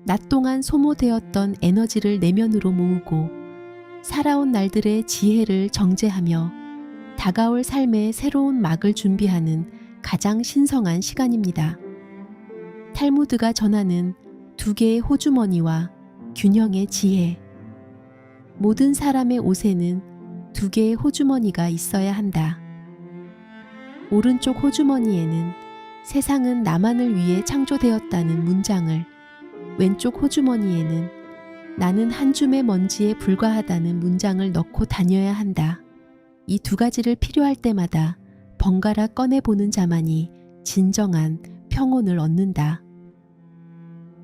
낮 동안 소모되었던 에너지를 내면으로 모으고 살아온 날들의 지혜를 정제하며 다가올 삶의 새로운 막을 준비하는 가장 신성한 시간입니다. 탈무드가 전하는 두 개의 호주머니와 균형의 지혜. 모든 사람의 옷에는 두 개의 호주머니가 있어야 한다. 오른쪽 호주머니에는 세상은 나만을 위해 창조되었다는 문장을, 왼쪽 호주머니에는 나는 한 줌의 먼지에 불과하다는 문장을 넣고 다녀야 한다. 이 두 가지를 필요할 때마다 번갈아 꺼내보는 자만이 진정한 평온을 얻는다.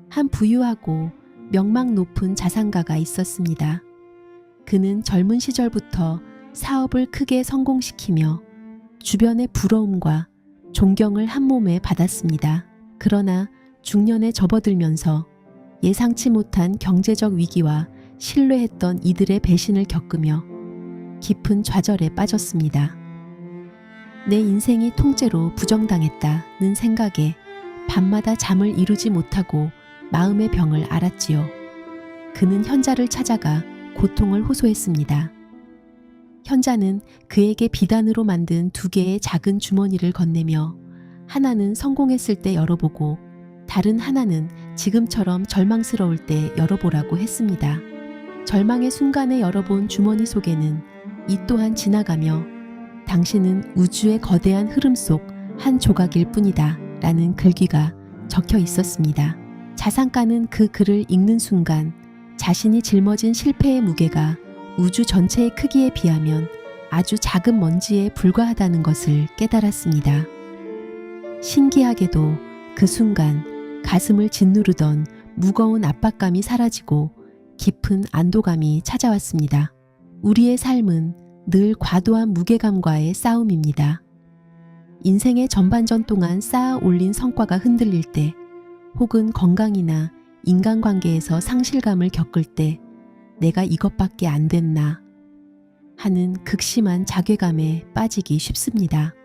한 부유하고 명망 높은 자산가가 있었습니다. 그는 젊은 시절부터 사업을 크게 성공시키며 주변의 부러움과 존경을 한 몸에 받았습니다. 그러나 중년에 접어들면서 예상치 못한 경제적 위기와 신뢰했던 이들의 배신을 겪으며 깊은 좌절에 빠졌습니다. 내 인생이 통째로 부정당했다는 생각에 밤마다 잠을 이루지 못하고 마음의 병을 앓았지요. 그는 현자를 찾아가 고통을 호소했습니다. 현자는 그에게 비단으로 만든 두 개의 작은 주머니를 건네며 하나는 성공했을 때 열어보고 다른 하나는 지금처럼 절망스러울 때 열어보라고 했습니다. 절망의 순간에 열어본 주머니 속에는 이 또한 지나가며 당신은 우주의 거대한 흐름 속 한 조각일 뿐이다 라는 글귀가 적혀 있었습니다. 자산가는 그 글을 읽는 순간 자신이 짊어진 실패의 무게가 우주 전체의 크기에 비하면 아주 작은 먼지에 불과하다는 것을 깨달았습니다. 신기하게도 그 순간 가슴을 짓누르던 무거운 압박감이 사라지고 깊은 안도감이 찾아왔습니다. 우리의 삶은 늘 과도한 무게감과의 싸움입니다. 인생의 전반전 동안 쌓아 올린 성과가 흔들릴 때, 혹은 건강이나 인간관계에서 상실감을 겪을 때 내가 이것밖에 안 됐나 하는 극심한 자괴감에 빠지기 쉽습니다.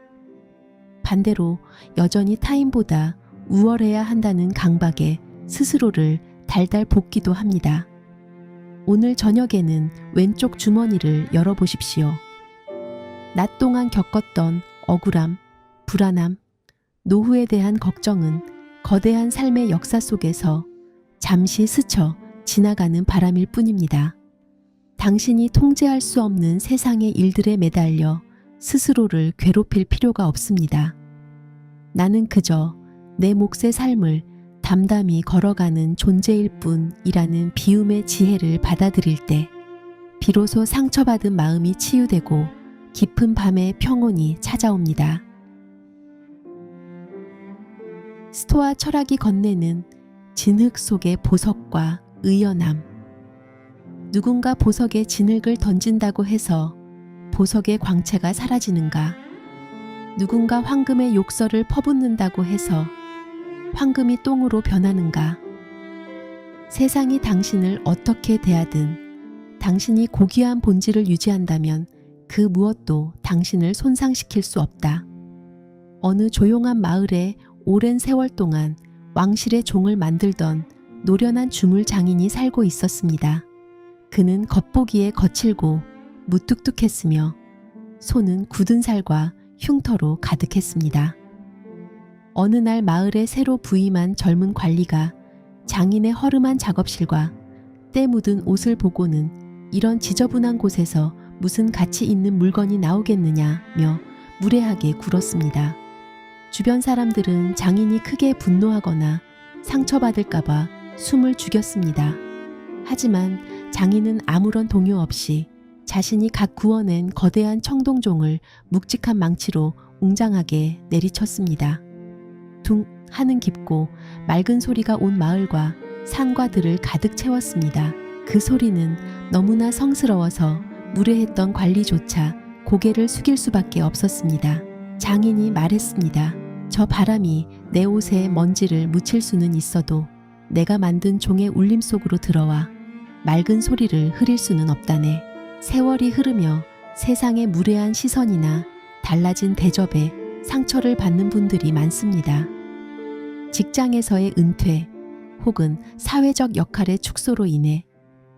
반대로 여전히 타인보다 우월해야 한다는 강박에 스스로를 달달 볶기도 합니다. 오늘 저녁에는 왼쪽 주머니를 열어보십시오. 낮 동안 겪었던 억울함, 불안함, 노후에 대한 걱정은 거대한 삶의 역사 속에서 잠시 스쳐 지나가는 바람일 뿐입니다. 당신이 통제할 수 없는 세상의 일들에 매달려 스스로를 괴롭힐 필요가 없습니다. 나는 그저 내 몫의 삶을 담담히 걸어가는 존재일 뿐이라는 비움의 지혜를 받아들일 때 비로소 상처받은 마음이 치유되고 깊은 밤의 평온이 찾아옵니다. 스토아 철학이 건네는 진흙 속의 보석과 의연함. 누군가 보석에 진흙을 던진다고 해서 보석의 광채가 사라지는가? 누군가 황금의 욕설을 퍼붓는다고 해서 황금이 똥으로 변하는가? 세상이 당신을 어떻게 대하든 당신이 고귀한 본질을 유지한다면 그 무엇도 당신을 손상시킬 수 없다. 어느 조용한 마을에 오랜 세월 동안 왕실의 종을 만들던 노련한 주물 장인이 살고 있었습니다. 그는 겉보기에 거칠고 무뚝뚝했으며 손은 굳은 살과 흉터로 가득했습니다. 어느 날 마을에 새로 부임한 젊은 관리가 장인의 허름한 작업실과 때 묻은 옷을 보고는 이런 지저분한 곳에서 무슨 가치 있는 물건이 나오겠느냐며 무례하게 굴었습니다. 주변 사람들은 장인이 크게 분노하거나 상처받을까봐 숨을 죽였습니다. 하지만 장인은 아무런 동요 없이 자신이 각 구워낸 거대한 청동종을 묵직한 망치로 웅장하게 내리쳤습니다. 둥 하는 깊고 맑은 소리가 온 마을과 산과 들을 가득 채웠습니다. 그 소리는 너무나 성스러워서 무례했던 관리조차 고개를 숙일 수밖에 없었습니다. 장인이 말했습니다. 저 바람이 내 옷에 먼지를 묻힐 수는 있어도 내가 만든 종의 울림 속으로 들어와 맑은 소리를 흐릴 수는 없다네. 세월이 흐르며 세상의 무례한 시선이나 달라진 대접에 상처를 받는 분들이 많습니다. 직장에서의 은퇴 혹은 사회적 역할의 축소로 인해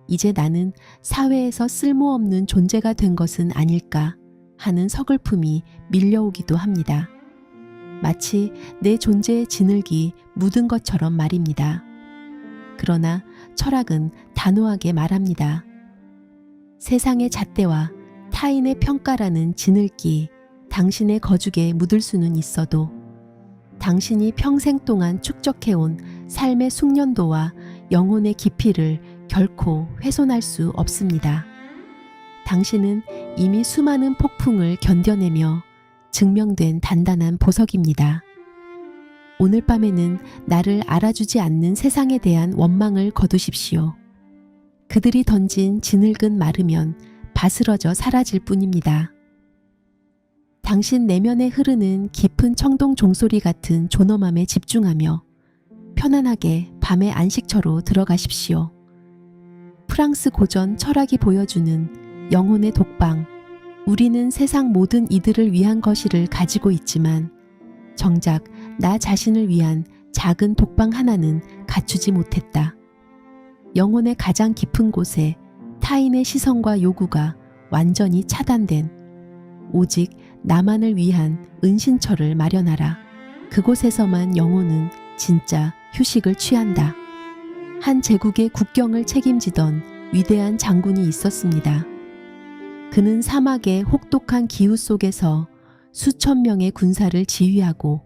이제 나는 사회에서 쓸모없는 존재가 된 것은 아닐까 하는 서글픔이 밀려오기도 합니다. 마치 내 존재의 진흙이 묻은 것처럼 말입니다. 그러나 철학은 단호하게 말합니다. 세상의 잣대와 타인의 평가라는 진흙이 당신의 거죽에 묻을 수는 있어도 당신이 평생 동안 축적해온 삶의 숙련도와 영혼의 깊이를 결코 훼손할 수 없습니다. 당신은 이미 수많은 폭풍을 견뎌내며 증명된 단단한 보석입니다. 오늘 밤에는 나를 알아주지 않는 세상에 대한 원망을 거두십시오. 그들이 던진 진흙은 마르면 바스러져 사라질 뿐입니다. 당신 내면에 흐르는 깊은 청동 종소리 같은 존엄함에 집중하며 편안하게 밤의 안식처로 들어가십시오. 프랑스 고전 철학이 보여주는 영혼의 독방, 우리는 세상 모든 이들을 위한 것이를 가지고 있지만 정작 나 자신을 위한 작은 독방 하나는 갖추지 못했다. 영혼의 가장 깊은 곳에 타인의 시선과 요구가 완전히 차단된 오직 나만을 위한 은신처를 마련하라. 그곳에서만 영혼은 진짜 휴식을 취한다. 한 제국의 국경을 책임지던 위대한 장군이 있었습니다. 그는 사막의 혹독한 기후 속에서 수천 명의 군사를 지휘하고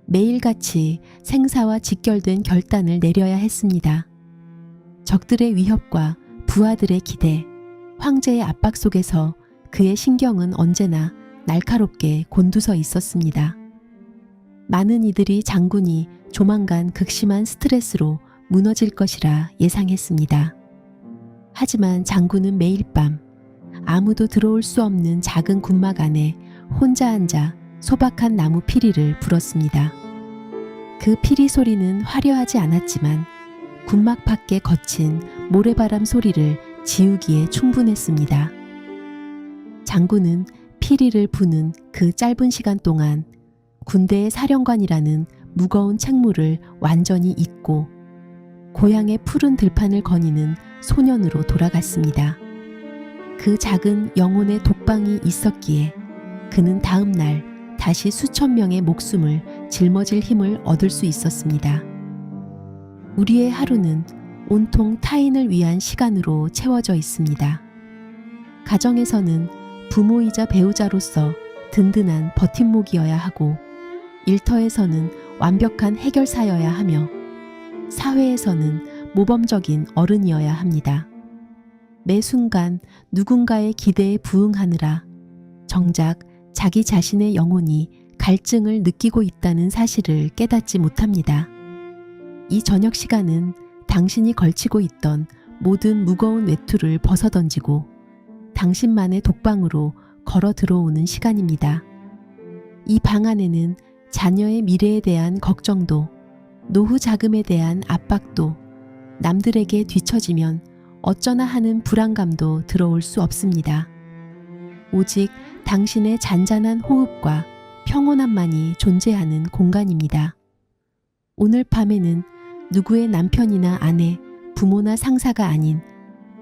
매일같이 생사와 직결된 결단을 내려야 했습니다. 적들의 위협과 부하들의 기대, 황제의 압박 속에서 그의 신경은 언제나 날카롭게 곤두서 있었습니다. 많은 이들이 장군이 조만간 극심한 스트레스로 무너질 것이라 예상했습니다. 하지만 장군은 매일 밤 아무도 들어올 수 없는 작은 군막 안에 혼자 앉아 소박한 나무 피리를 불었습니다. 그 피리 소리는 화려하지 않았지만 군막 밖의 거친 모래바람 소리를 지우기에 충분했습니다. 장군은 피리를 부는 그 짧은 시간 동안 군대의 사령관이라는 무거운 책무를 완전히 잊고 고향의 푸른 들판을 거니는 소년으로 돌아갔습니다. 그 작은 영혼의 독방이 있었기에 그는 다음 날 다시 수천 명의 목숨을 짊어질 힘을 얻을 수 있었습니다. 우리의 하루는 온통 타인을 위한 시간으로 채워져 있습니다. 가정에서는 부모이자 배우자로서 든든한 버팀목이어야 하고 일터에서는 완벽한 해결사여야 하며 사회에서는 모범적인 어른이어야 합니다. 매 순간 누군가의 기대에 부응하느라 정작 자기 자신의 영혼이 갈증을 느끼고 있다는 사실을 깨닫지 못합니다. 이 저녁 시간은 당신이 걸치고 있던 모든 무거운 외투를 벗어던지고 당신만의 독방으로 걸어 들어오는 시간입니다. 이 방 안에는 자녀의 미래에 대한 걱정도, 노후 자금에 대한 압박도, 남들에게 뒤처지면 어쩌나 하는 불안감도 들어올 수 없습니다. 오직 당신의 잔잔한 호흡과 평온함만이 존재하는 공간입니다. 오늘 밤에는 누구의 남편이나 아내, 부모나 상사가 아닌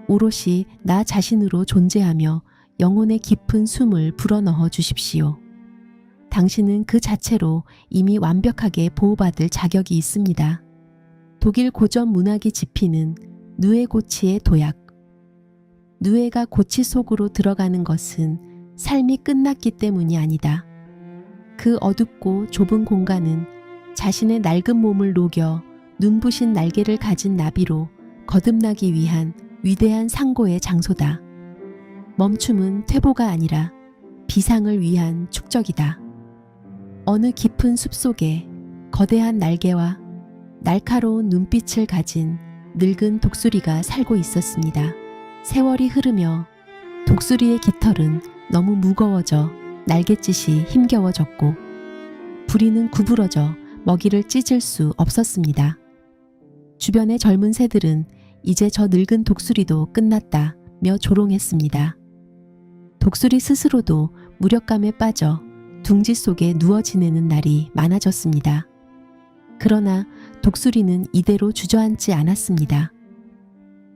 오롯이 나 자신으로 존재하며 영혼의 깊은 숨을 불어넣어 주십시오. 당신은 그 자체로 이미 완벽하게 보호받을 자격이 있습니다. 독일 고전 문학이 지피는 누에고치의 도약. 누에가 고치 속으로 들어가는 것은 삶이 끝났기 때문이 아니다. 그 어둡고 좁은 공간은 자신의 낡은 몸을 녹여 눈부신 날개를 가진 나비로 거듭나기 위한 위대한 상고의 장소다. 멈춤은 퇴보가 아니라 비상을 위한 축적이다. 어느 깊은 숲속에 거대한 날개와 날카로운 눈빛을 가진 늙은 독수리가 살고 있었습니다. 세월이 흐르며 독수리의 깃털은 너무 무거워져 날갯짓이 힘겨워졌고 부리는 구부러져 먹이를 찢을 수 없었습니다. 주변의 젊은 새들은 이제 저 늙은 독수리도 끝났다며 조롱했습니다. 독수리 스스로도 무력감에 빠져 둥지 속에 누워 지내는 날이 많아졌습니다. 그러나 독수리는 이대로 주저앉지 않았습니다.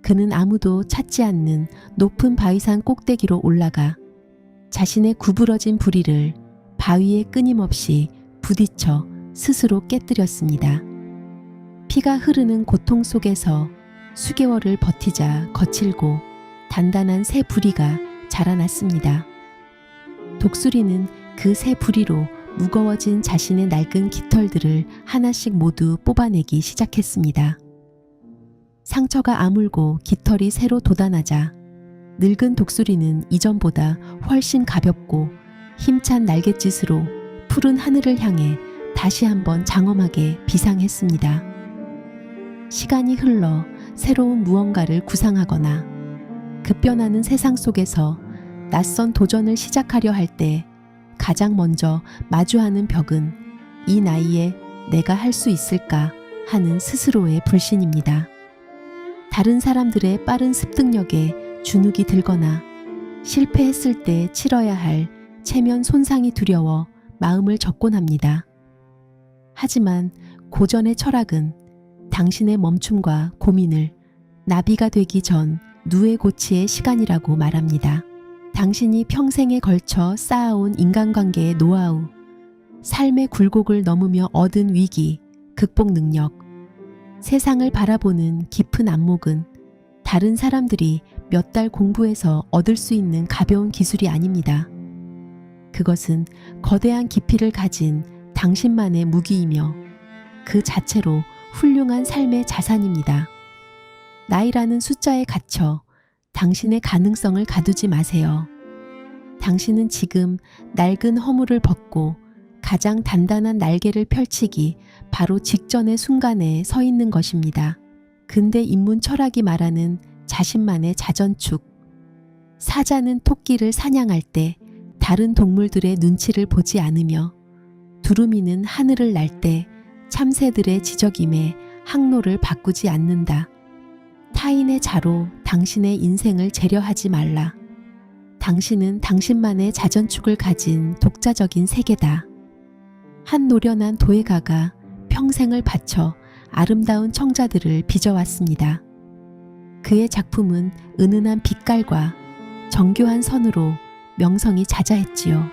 그는 아무도 찾지 않는 높은 바위산 꼭대기로 올라가 자신의 구부러진 부리를 바위에 끊임없이 부딪혀 스스로 깨뜨렸습니다. 피가 흐르는 고통 속에서 수개월을 버티자 거칠고 단단한 새 부리가 자라났습니다. 독수리는 그 새 부리로 무거워진 자신의 낡은 깃털들을 하나씩 모두 뽑아내기 시작했습니다. 상처가 아물고 깃털이 새로 돋아나자 늙은 독수리는 이전보다 훨씬 가볍고 힘찬 날갯짓으로 푸른 하늘을 향해 다시 한번 장엄하게 비상했습니다. 시간이 흘러 새로운 무언가를 구상하거나 급변하는 세상 속에서 낯선 도전을 시작하려 할 때 가장 먼저 마주하는 벽은 이 나이에 내가 할 수 있을까 하는 스스로의 불신입니다. 다른 사람들의 빠른 습득력에 주눅이 들거나 실패했을 때 치러야 할 체면 손상이 두려워 마음을 접곤합니다. 하지만 고전의 철학은 당신의 멈춤과 고민을 나비가 되기 전 누에 고치의 시간이라고 말합니다. 당신이 평생에 걸쳐 쌓아온 인간관계의 노하우, 삶의 굴곡을 넘으며 얻은 위기, 극복 능력, 세상을 바라보는 깊은 안목은 다른 사람들이 몇 달 공부해서 얻을 수 있는 가벼운 기술이 아닙니다. 그것은 거대한 깊이를 가진 당신만의 무기이며 그 자체로 훌륭한 삶의 자산입니다. 나이라는 숫자에 갇혀 당신의 가능성을 가두지 마세요. 당신은 지금 낡은 허물을 벗고 가장 단단한 날개를 펼치기 바로 직전의 순간에 서 있는 것입니다. 근대 인문 철학이 말하는 자신만의 자전축. 사자는 토끼를 사냥할 때 다른 동물들의 눈치를 보지 않으며 두루미는 하늘을 날 때 참새들의 지적임에 항로를 바꾸지 않는다. 타인의 자로 당신의 인생을 재려하지 말라. 당신은 당신만의 자전축을 가진 독자적인 세계다. 한 노련한 도예가가 평생을 바쳐 아름다운 청자들을 빚어왔습니다. 그의 작품은 은은한 빛깔과 정교한 선으로 명성이 자자했지요.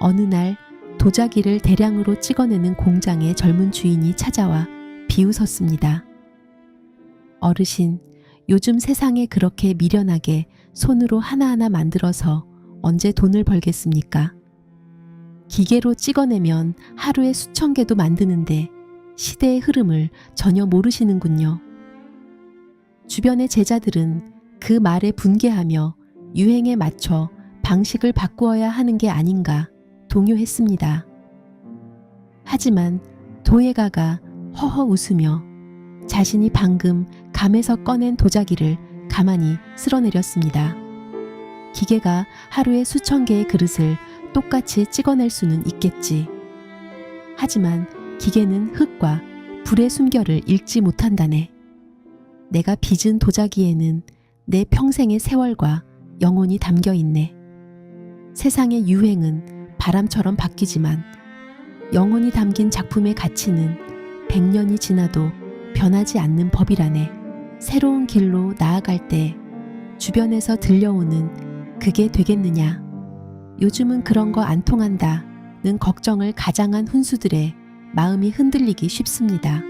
어느 날 도자기를 대량으로 찍어내는 공장의 젊은 주인이 찾아와 비웃었습니다. 어르신, 요즘 세상에 그렇게 미련하게 손으로 하나하나 만들어서 언제 돈을 벌겠습니까? 기계로 찍어내면 하루에 수천 개도 만드는데 시대의 흐름을 전혀 모르시는군요. 주변의 제자들은 그 말에 분개하며 유행에 맞춰 방식을 바꾸어야 하는 게 아닌가 동요했습니다. 하지만 도예가가 허허 웃으며 자신이 방금 감에서 꺼낸 도자기를 가만히 쓸어내렸습니다. 기계가 하루에 수천 개의 그릇을 똑같이 찍어낼 수는 있겠지. 하지만 기계는 흙과 불의 숨결을 읽지 못한다네. 내가 빚은 도자기에는 내 평생의 세월과 영혼이 담겨 있네. 세상의 유행은 바람처럼 바뀌지만 영혼이 담긴 작품의 가치는 100년이 지나도 변하지 않는 법이라네. 새로운 길로 나아갈 때 주변에서 들려오는 그게 되겠느냐, 요즘은 그런 거 안 통한다는 걱정을 가장한 훈수들의 마음이 흔들리기 쉽습니다.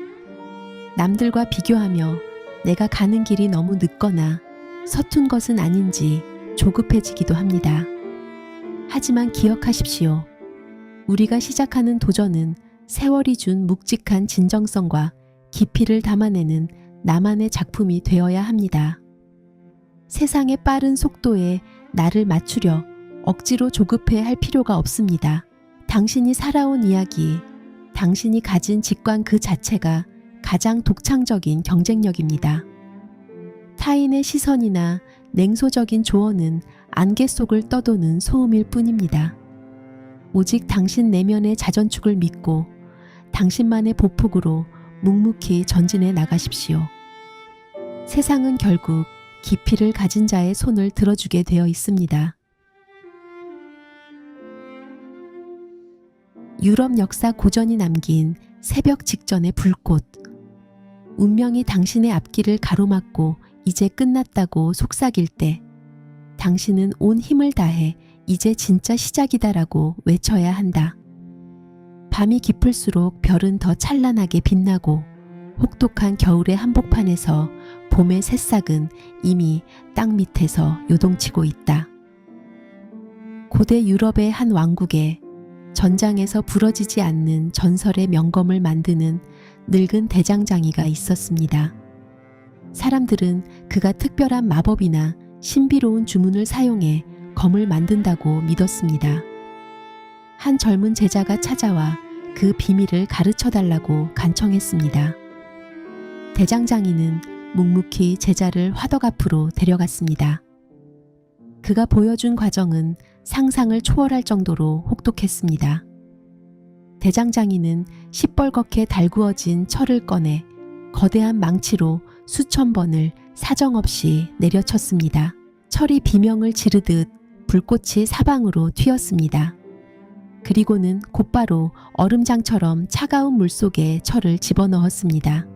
남들과 비교하며 내가 가는 길이 너무 늦거나 서툰 것은 아닌지 조급해지기도 합니다. 하지만 기억하십시오. 우리가 시작하는 도전은 세월이 준 묵직한 진정성과 깊이를 담아내는 나만의 작품이 되어야 합니다. 세상의 빠른 속도에 나를 맞추려 억지로 조급해 할 필요가 없습니다. 당신이 살아온 이야기, 당신이 가진 직관 그 자체가 가장 독창적인 경쟁력입니다. 타인의 시선이나 냉소적인 조언은 안개 속을 떠도는 소음일 뿐입니다. 오직 당신 내면의 자전축을 믿고 당신만의 보폭으로 묵묵히 전진해 나가십시오. 세상은 결국 깊이를 가진 자의 손을 들어주게 되어 있습니다. 유럽 역사 고전이 남긴 새벽 직전의 불꽃. 운명이 당신의 앞길을 가로막고 이제 끝났다고 속삭일 때 당신은 온 힘을 다해 이제 진짜 시작이다라고 외쳐야 한다. 밤이 깊을수록 별은 더 찬란하게 빛나고 혹독한 겨울의 한복판에서 봄의 새싹은 이미 땅 밑에서 요동치고 있다. 고대 유럽의 한 왕국에 전장에서 부러지지 않는 전설의 명검을 만드는 늙은 대장장이가 있었습니다. 사람들은 그가 특별한 마법이나 신비로운 주문을 사용해 검을 만든다고 믿었습니다. 한 젊은 제자가 찾아와 그 비밀을 가르쳐달라고 간청했습니다. 대장장이는 묵묵히 제자를 화덕 앞으로 데려갔습니다. 그가 보여준 과정은 상상을 초월할 정도로 혹독했습니다. 대장장이는 시뻘겋게 달구어진 철을 꺼내 거대한 망치로 수천 번을 사정없이 내려쳤습니다. 철이 비명을 지르듯 불꽃이 사방으로 튀었습니다. 그리고는 곧바로 얼음장처럼 차가운 물속에 철을 집어넣었습니다.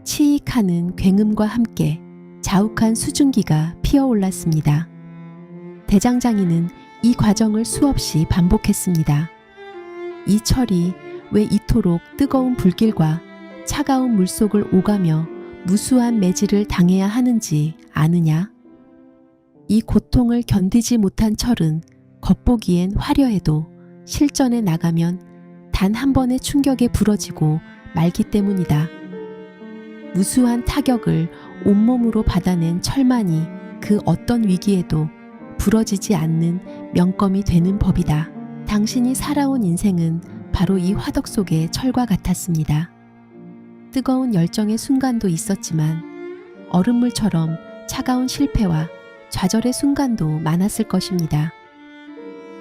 치익하는 굉음과 함께 자욱한 수증기가 피어올랐습니다. 대장장이는 이 과정을 수없이 반복했습니다. 이 철이 왜 이토록 뜨거운 불길과 차가운 물속을 오가며 무수한 매질을 당해야 하는지 아느냐? 이 고통을 견디지 못한 철은 겉보기엔 화려해도 실전에 나가면 단 한 번의 충격에 부러지고 말기 때문이다. 무수한 타격을 온몸으로 받아낸 철만이 그 어떤 위기에도 부러지지 않는 명검이 되는 법이다. 당신이 살아온 인생은 바로 이 화덕 속의 철과 같았습니다. 뜨거운 열정의 순간도 있었지만 얼음물처럼 차가운 실패와 좌절의 순간도 많았을 것입니다.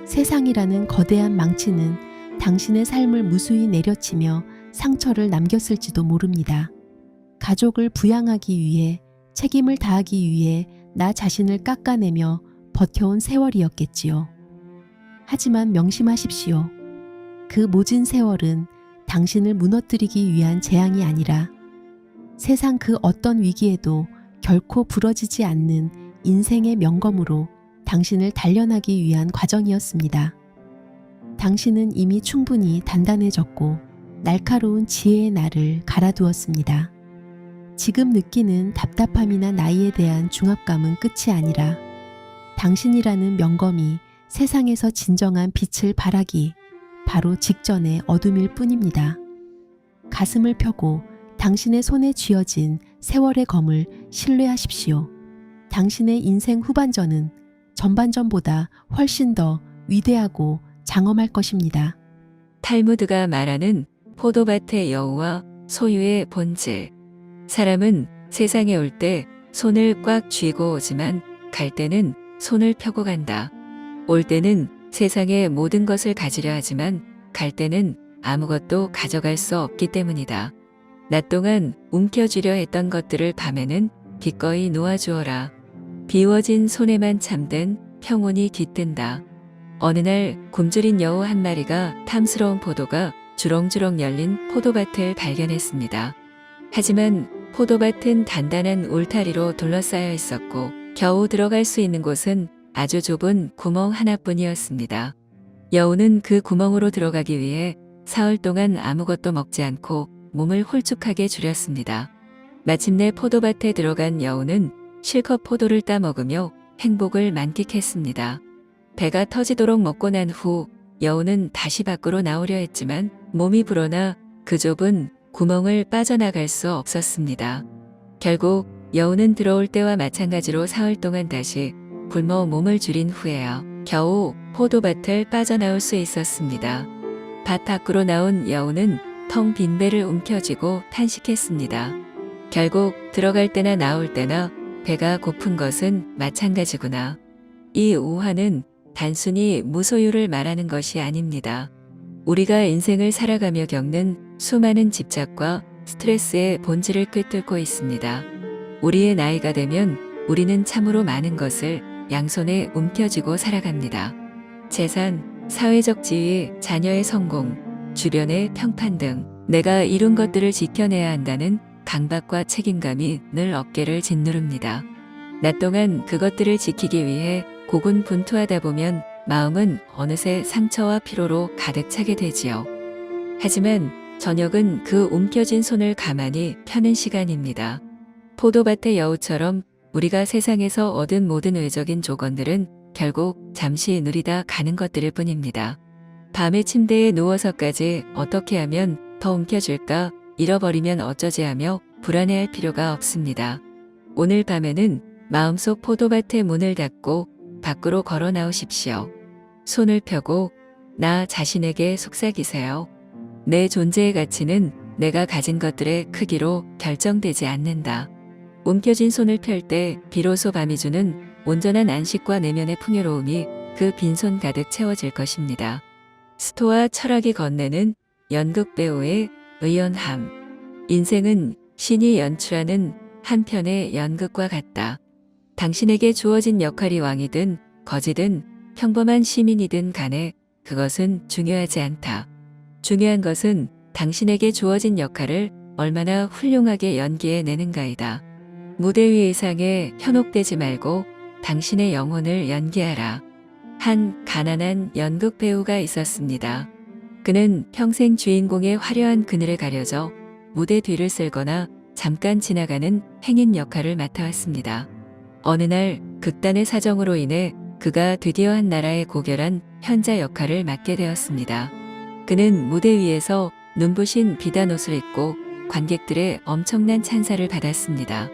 세상이라는 거대한 망치는 당신의 삶을 무수히 내려치며 상처를 남겼을지도 모릅니다. 가족을 부양하기 위해, 책임을 다하기 위해 나 자신을 깎아내며 버텨온 세월이었겠지요. 하지만 명심하십시오. 그 모진 세월은 당신을 무너뜨리기 위한 재앙이 아니라 세상 그 어떤 위기에도 결코 부러지지 않는 인생의 명검으로 당신을 단련하기 위한 과정이었습니다. 당신은 이미 충분히 단단해졌고 날카로운 지혜의 날을 갈아두었습니다. 지금 느끼는 답답함이나 나이에 대한 중압감은 끝이 아니라 당신이라는 명검이 세상에서 진정한 빛을 발하기 바로 직전의 어둠일 뿐입니다. 가슴을 펴고 당신의 손에 쥐어진 세월의 검을 신뢰하십시오. 당신의 인생 후반전은 전반전보다 훨씬 더 위대하고 장엄할 것입니다. 탈무드가 말하는 포도밭의 여우와 소유의 본질. 사람은 세상에 올 때 손을 꽉 쥐고 오지만 갈 때는 손을 펴고 간다. 올 때는 세상의 모든 것을 가지려 하지만 갈 때는 아무것도 가져갈 수 없기 때문이다. 낮 동안 움켜쥐려 했던 것들을 밤에는 기꺼이 놓아주어라. 비워진 손에만 참된 평온이 깃든다. 어느 날 굶주린 여우 한 마리가 탐스러운 포도가 주렁주렁 열린 포도밭을 발견했습니다. 하지만 포도밭은 단단한 울타리로 둘러싸여 있었고 겨우 들어갈 수 있는 곳은 아주 좁은 구멍 하나뿐이었습니다. 여우는 그 구멍으로 들어가기 위해 사흘 동안 아무것도 먹지 않고 몸을 홀쭉하게 줄였습니다. 마침내 포도밭에 들어간 여우는 실컷 포도를 따먹으며 행복을 만끽했습니다. 배가 터지도록 먹고 난 후 여우는 다시 밖으로 나오려 했지만 몸이 불어나 그 좁은 구멍을 빠져나갈 수 없었습니다. 결국 여우는 들어올 때와 마찬가지로 사흘 동안 다시 굶어 몸을 줄인 후에야 겨우 포도밭을 빠져나올 수 있었습니다. 밭 밖으로 나온 여우는 텅 빈 배를 움켜쥐고 탄식했습니다. 결국 들어갈 때나 나올 때나 배가 고픈 것은 마찬가지구나. 이 우화는 단순히 무소유를 말하는 것이 아닙니다. 우리가 인생을 살아가며 겪는 수많은 집착과 스트레스의 본질을 꿰뚫고 있습니다. 우리의 나이가 되면 우리는 참으로 많은 것을 양손에 움켜쥐고 살아갑니다. 재산, 사회적 지위, 자녀의 성공, 주변의 평판 등 내가 이룬 것들을 지켜내야 한다는 강박과 책임감이 늘 어깨를 짓누릅니다. 낮 동안 그것들을 지키기 위해 고군분투하다 보면 마음은 어느새 상처와 피로로 가득 차게 되지요. 하지만 저녁은 그 움켜쥔 손을 가만히 펴는 시간입니다. 포도밭의 여우처럼 우리가 세상에서 얻은 모든 외적인 조건들은 결국 잠시 누리다 가는 것들일 뿐입니다. 밤에 침대에 누워서까지 어떻게 하면 더 움켜쥘까, 잃어버리면 어쩌지 하며 불안해할 필요가 없습니다. 오늘 밤에는 마음속 포도밭의 문을 닫고 밖으로 걸어 나오십시오. 손을 펴고 나 자신에게 속삭이세요. 내 존재의 가치는 내가 가진 것들의 크기로 결정되지 않는다. 움켜쥔 손을 펼 때 비로소 밤이 주는 온전한 안식과 내면의 풍요로움이 그 빈손 가득 채워질 것입니다. 스토아 철학이 건네는 연극 배우의 의연함. 인생은 신이 연출하는 한 편의 연극과 같다. 당신에게 주어진 역할이 왕이든 거지든 평범한 시민이든 간에 그것은 중요하지 않다. 중요한 것은 당신에게 주어진 역할을 얼마나 훌륭하게 연기해내는가이다. 무대 위 의상에 현혹되지 말고 당신의 영혼을 연기하라. 한 가난한 연극 배우가 있었습니다. 그는 평생 주인공의 화려한 그늘에 가려져 무대 뒤를 쓸거나 잠깐 지나가는 행인 역할을 맡아왔습니다. 어느 날 극단의 사정으로 인해 그가 드디어 한 나라의 고결한 현자 역할을 맡게 되었습니다. 그는 무대 위에서 눈부신 비단 옷을 입고 관객들의 엄청난 찬사를 받았습니다.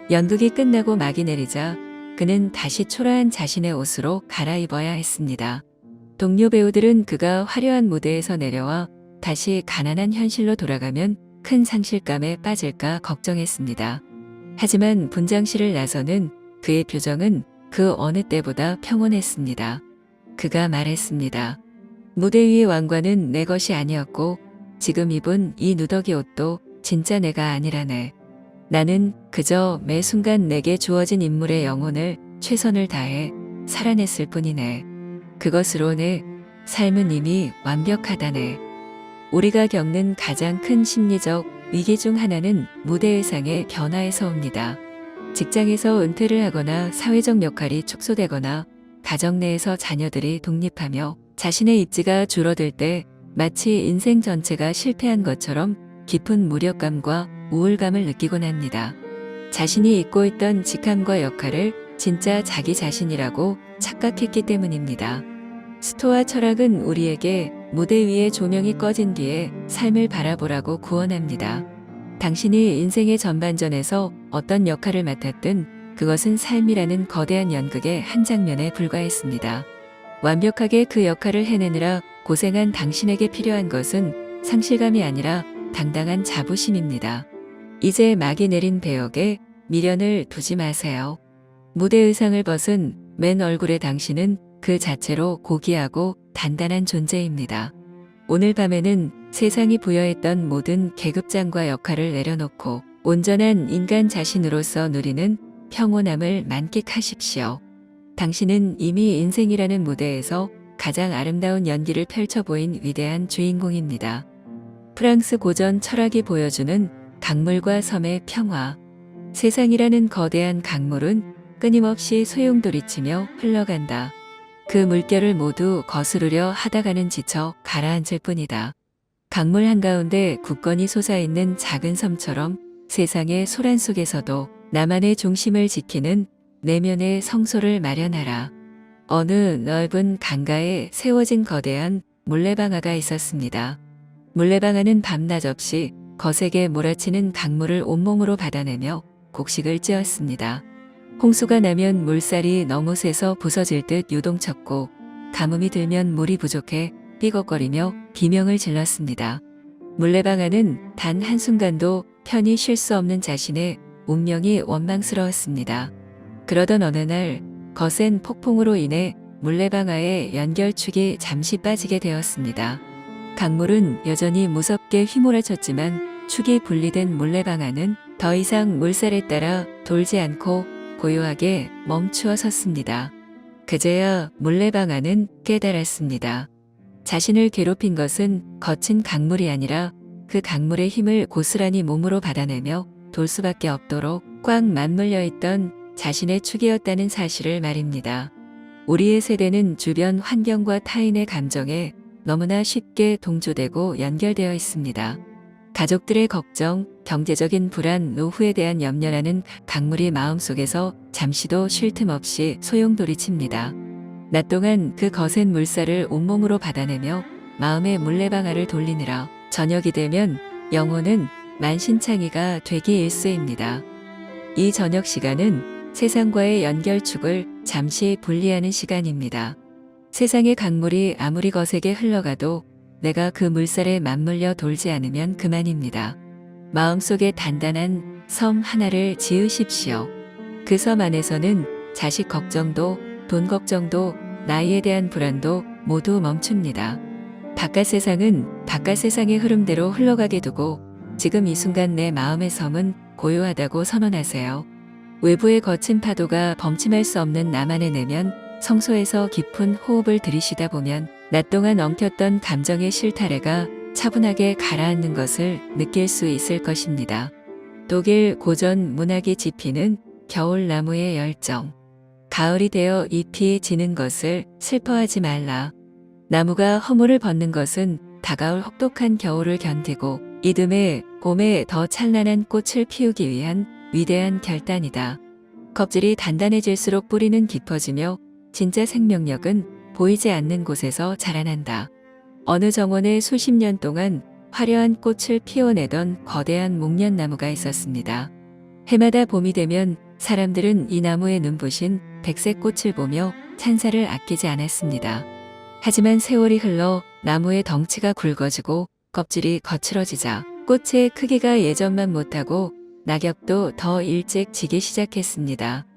연극이 끝나고 막이 내리자 그는 다시 초라한 자신의 옷으로 갈아입어야 했습니다. 동료 배우들은 그가 화려한 무대에서 내려와 다시 가난한 현실로 돌아가면 큰 상실감에 빠질까 걱정했습니다. 하지만 분장실을 나서는 그의 표정은 그 어느 때보다 평온했습니다. 그가 말했습니다. 무대 위의 왕관은 내 것이 아니었고 지금 입은 이 누더기 옷도 진짜 내가 아니라네. 나는 그저 매 순간 내게 주어진 인물의 영혼을 최선을 다해 살아냈을 뿐이네. 그것으로 내 삶은 이미 완벽하다네. 우리가 겪는 가장 큰 심리적 위기 중 하나는 무대 의상의 변화에서 옵니다. 직장에서 은퇴를 하거나 사회적 역할이 축소되거나 가정 내에서 자녀들이 독립하며 자신의 입지가 줄어들 때 마치 인생 전체가 실패한 것처럼 깊은 무력감과 우울감을 느끼곤 합니다. 자신이 잊고 있던 직함과 역할을 진짜 자기 자신이라고 착각했기 때문입니다. 스토아 철학은 우리에게 무대 위에 조명이 꺼진 뒤에 삶을 바라보라고 구원합니다. 당신이 인생의 전반전에서 어떤 역할을 맡았든 그것은 삶이라는 거대한 연극의 한 장면에 불과했습니다. 완벽하게 그 역할을 해내느라 고생한 당신에게 필요한 것은 상실감이 아니라 당당한 자부심입니다. 이제 막이 내린 배역에 미련을 두지 마세요. 무대 의상을 벗은 맨 얼굴의 당신은 그 자체로 고귀하고 단단한 존재입니다. 오늘 밤에는 세상이 부여했던 모든 계급장과 역할을 내려놓고 온전한 인간 자신으로서 누리는 평온함을 만끽하십시오. 당신은 이미 인생이라는 무대에서 가장 아름다운 연기를 펼쳐 보인 위대한 주인공입니다. 프랑스 고전 철학이 보여주는 강물과 섬의 평화. 세상이라는 거대한 강물은 끊임없이 소용돌이치며 흘러간다. 그 물결을 모두 거스르려 하다가는 지쳐 가라앉을 뿐이다. 강물 한가운데 굳건히 솟아있는 작은 섬처럼 세상의 소란 속에서도 나만의 중심을 지키는 내면의 성소를 마련하라. 어느 넓은 강가에 세워진 거대한 물레방아가 있었습니다. 물레방아는 밤낮 없이 거세게 몰아치는 강물을 온몸으로 받아내며 곡식을 찧었습니다. 홍수가 나면 물살이 너무 세서 부서질 듯 요동쳤고 가뭄이 들면 물이 부족해 삐걱거리며 비명을 질렀습니다. 물레방아는 단 한순간도 편히 쉴 수 없는 자신의 운명이 원망스러웠습니다. 그러던 어느 날 거센 폭풍으로 인해 물레방아의 연결축이 잠시 빠지게 되었습니다. 강물은 여전히 무섭게 휘몰아쳤지만 축이 분리된 물레방아는 더 이상 물살에 따라 돌지 않고 고요하게 멈추어 섰습니다. 그제야 물레방아는 깨달았습니다. 자신을 괴롭힌 것은 거친 강물이 아니라 그 강물의 힘을 고스란히 몸으로 받아내며 돌 수밖에 없도록 꽉 맞물려 있던 자신의 축이었다는 사실을 말입니다. 우리의 세대는 주변 환경과 타인의 감정에 너무나 쉽게 동조되고 연결되어 있습니다. 가족들의 걱정, 경제적인 불안, 노후에 대한 염려라는 강물이 마음속에서 잠시도 쉴 틈 없이 소용돌이칩니다. 낮 동안 그 거센 물살을 온몸으로 받아내며 마음의 물레방아를 돌리느라 저녁이 되면 영혼은 만신창이가 되기 일쑤입니다. 이 저녁 시간은 세상과의 연결축을 잠시 분리하는 시간입니다. 세상의 강물이 아무리 거세게 흘러가도 내가 그 물살에 맞물려 돌지 않으면 그만입니다. 마음속에 단단한 섬 하나를 지으십시오. 그 섬 안에서는 자식 걱정도, 돈 걱정도, 나이에 대한 불안도 모두 멈춥니다. 바깥 세상은 바깥 세상의 흐름대로 흘러가게 두고 지금 이 순간 내 마음의 섬은 고요하다고 선언하세요. 외부의 거친 파도가 범침할 수 없는 나만의 내면, 성소에서 깊은 호흡을 들이쉬다 보면 낮 동안 엉켰던 감정의 실타래가 차분하게 가라앉는 것을 느낄 수 있을 것입니다. 독일 고전 문학이 지피는 겨울나무의 열정. 가을이 되어 잎이 지는 것을 슬퍼하지 말라. 나무가 허물을 벗는 것은 다가올 혹독한 겨울을 견디고 이듬해 봄에 더 찬란한 꽃을 피우기 위한 위대한 결단이다. 껍질이 단단해질수록 뿌리는 깊어지며 진짜 생명력은 보이지 않는 곳에서 자라난다. 어느 정원에 수십 년 동안 화려한 꽃을 피워내던 거대한 목련나무가 있었습니다. 해마다 봄이 되면 사람들은 이 나무에 눈부신 백색 꽃을 보며 찬사를 아끼지 않았습니다. 하지만 세월이 흘러 나무의 덩치가 굵어지고 껍질이 거칠어지자 꽃의 크기가 예전만 못하고 낙엽도 더 일찍 지기 시작했습니다.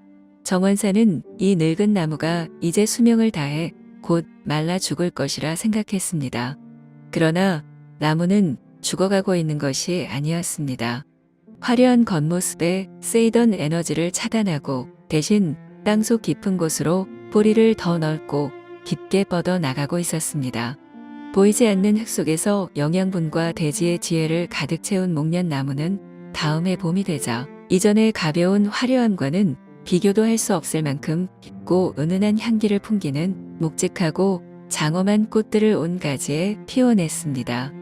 정원사는 이 늙은 나무가 이제 수명을 다해 곧 말라 죽을 것이라 생각했습니다. 그러나 나무는 죽어가고 있는 것이 아니었습니다. 화려한 겉모습에 쓰이던 에너지를 차단하고 대신 땅속 깊은 곳으로 뿌리를 더 넓고 깊게 뻗어 나가고 있었습니다. 보이지 않는 흙 속에서 영양분과 대지의 지혜를 가득 채운 목련나무는 다음해 봄이 되자 이전의 가벼운 화려함과는 비교도 할 수 없을 만큼 깊고 은은한 향기를 풍기는 묵직하고 장엄한 꽃들을 온 가지에 피워냈습니다.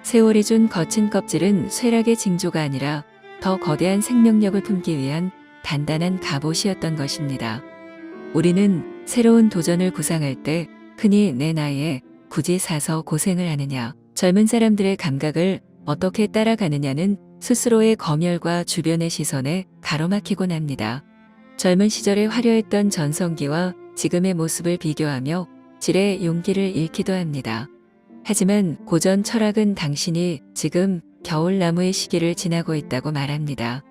세월이 준 거친 껍질은 쇠락의 징조가 아니라 더 거대한 생명력을 품기 위한 단단한 갑옷이었던 것입니다. 우리는 새로운 도전을 구상할 때 흔히 내 나이에 굳이 사서 고생을 하느냐, 젊은 사람들의 감각을 어떻게 따라가느냐는 스스로의 검열과 주변의 시선에 가로막히곤 합니다. 젊은 시절에 화려했던 전성기와 지금의 모습을 비교하며 질의 용기를 잃기도 합니다. 하지만 고전 철학은 당신이 지금 겨울나무의 시기를 지나고 있다고 말합니다.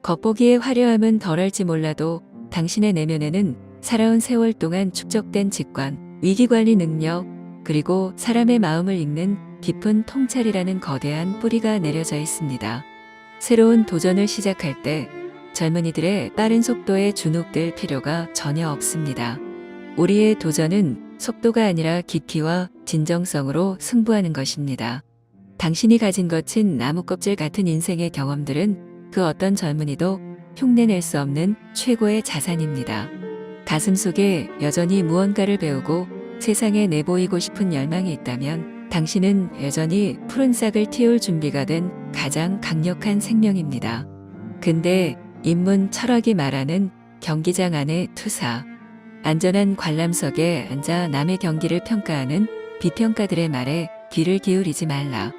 겉보기의 화려함은 덜할지 몰라도 당신의 내면에는 살아온 세월 동안 축적된 직관, 위기관리 능력, 그리고 사람의 마음을 읽는 깊은 통찰이라는 거대한 뿌리가 내려져 있습니다. 새로운 도전을 시작할 때 젊은이들의 빠른 속도에 주눅들 필요가 전혀 없습니다. 우리의 도전은 속도가 아니라 깊이와 진정성으로 승부하는 것입니다. 당신이 가진 거친 나무껍질 같은 인생의 경험들은 그 어떤 젊은이도 흉내낼 수 없는 최고의 자산입니다. 가슴 속에 여전히 무언가를 배우고 세상에 내보이고 싶은 열망이 있다면 당신은 여전히 푸른 싹을 틔울 준비가 된 가장 강력한 생명입니다. 근데 인문 철학이 말하는 경기장 안의 투사, 안전한 관람석에 앉아 남의 경기를 평가하는 비평가들의 말에 귀를 기울이지 말라.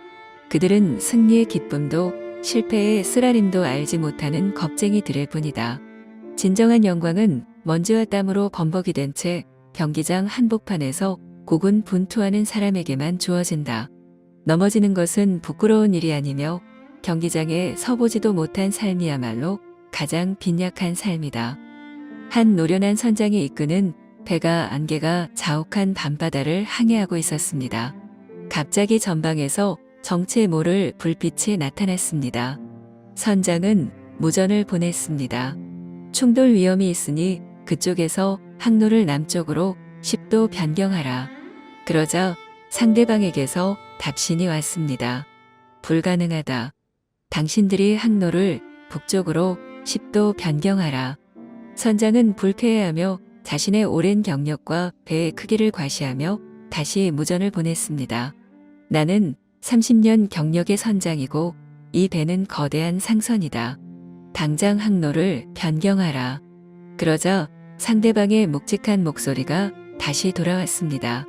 그들은 승리의 기쁨도 실패의 쓰라림도 알지 못하는 겁쟁이들일 뿐이다. 진정한 영광은 먼지와 땀으로 범벅이 된 채 경기장 한복판에서 고군분투하는 사람에게만 주어진다. 넘어지는 것은 부끄러운 일이 아니며 경기장에 서보지도 못한 삶이야말로 가장 빈약한 삶이다. 한 노련한 선장이 이끄는 배가 안개가 자욱한 밤바다를 항해하고 있었습니다. 갑자기 전방에서 정체 모를 불빛이 나타났습니다. 선장은 무전을 보냈습니다. 충돌 위험이 있으니 그쪽에서 항로를 남쪽으로 10도 변경하라. 그러자 상대방에게서 답신이 왔습니다. 불가능하다. 당신들이 항로를 북쪽으로 10도 변경하라. 선장은 불쾌해하며 자신의 오랜 경력과 배의 크기를 과시하며 다시 무전을 보냈습니다. 나는 30년 경력의 선장이고 이 배는 거대한 상선이다. 당장 항로를 변경하라. 그러자 상대방의 묵직한 목소리가 다시 돌아왔습니다.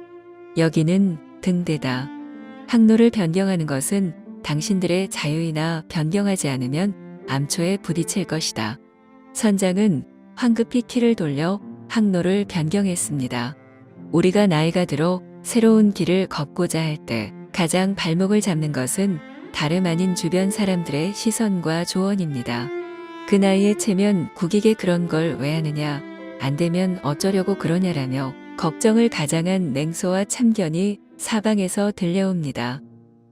여기는 등대다. 항로를 변경하는 것은 당신들의 자유이나 변경하지 않으면 암초에 부딪힐 것이다. 선장은 황급히 키를 돌려 항로를 변경했습니다. 우리가 나이가 들어 새로운 길을 걷고자 할 때 가장 발목을 잡는 것은 다름 아닌 주변 사람들의 시선과 조언입니다. 그 나이에 채면 국익에 그런 걸 왜 하느냐, 안 되면 어쩌려고 그러냐라며 걱정을 가장한 냉소와 참견이 사방에서 들려옵니다.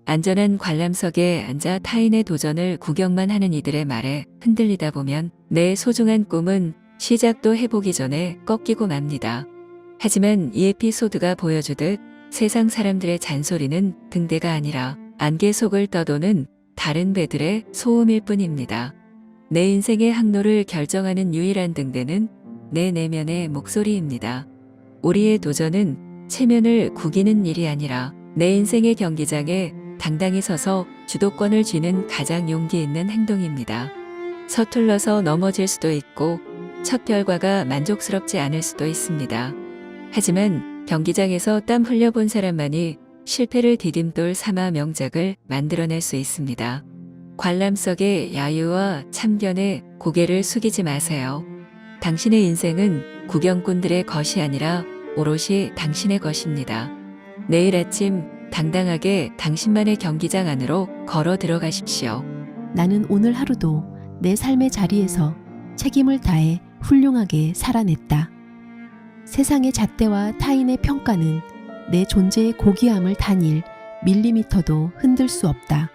안전한 관람석에 앉아 타인의 도전을 구경만 하는 이들의 말에 흔들리다 보면 내 소중한 꿈은 시작도 해보기 전에 꺾이고 맙니다. 하지만 이 에피소드가 보여주듯 세상 사람들의 잔소리는 등대가 아니라 안개 속을 떠도는 다른 배들의 소음일 뿐입니다. 내 인생의 항로를 결정하는 유일한 등대는 내 내면의 목소리입니다. 우리의 도전은 체면을 구기는 일이 아니라 내 인생의 경기장에 당당히 서서 주도권을 쥐는 가장 용기 있는 행동입니다. 서툴러서 넘어질 수도 있고 첫 결과가 만족스럽지 않을 수도 있습니다. 하지만 경기장에서 땀 흘려본 사람만이 실패를 디딤돌 삼아 명작을 만들어낼 수 있습니다. 관람석의 야유와 참견에 고개를 숙이지 마세요. 당신의 인생은 구경꾼들의 것이 아니라 오롯이 당신의 것입니다. 내일 아침 당당하게 당신만의 경기장 안으로 걸어 들어가십시오. 나는 오늘 하루도 내 삶의 자리에서 책임을 다해 훌륭하게 살아냈다. 세상의 잣대와 타인의 평가는 내 존재의 고귀함을 단일 밀리미터도 흔들 수 없다.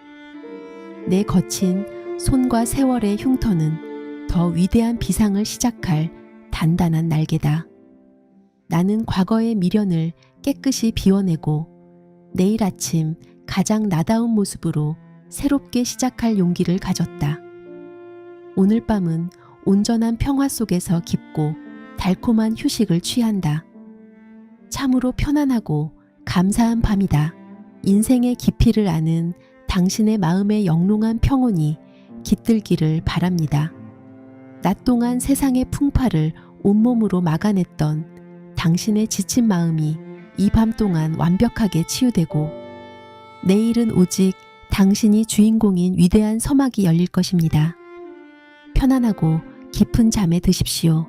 내 거친 손과 세월의 흉터는 더 위대한 비상을 시작할 단단한 날개다. 나는 과거의 미련을 깨끗이 비워내고 내일 아침 가장 나다운 모습으로 새롭게 시작할 용기를 가졌다. 오늘 밤은 온전한 평화 속에서 깊고 달콤한 휴식을 취한다. 참으로 편안하고 감사한 밤이다. 인생의 깊이를 아는 당신의 마음의 영롱한 평온이 깃들기를 바랍니다. 낮 동안 세상의 풍파를 온몸으로 막아냈던 당신의 지친 마음이 이 밤 동안 완벽하게 치유되고 내일은 오직 당신이 주인공인 위대한 서막이 열릴 것입니다. 편안하고 깊은 잠에 드십시오.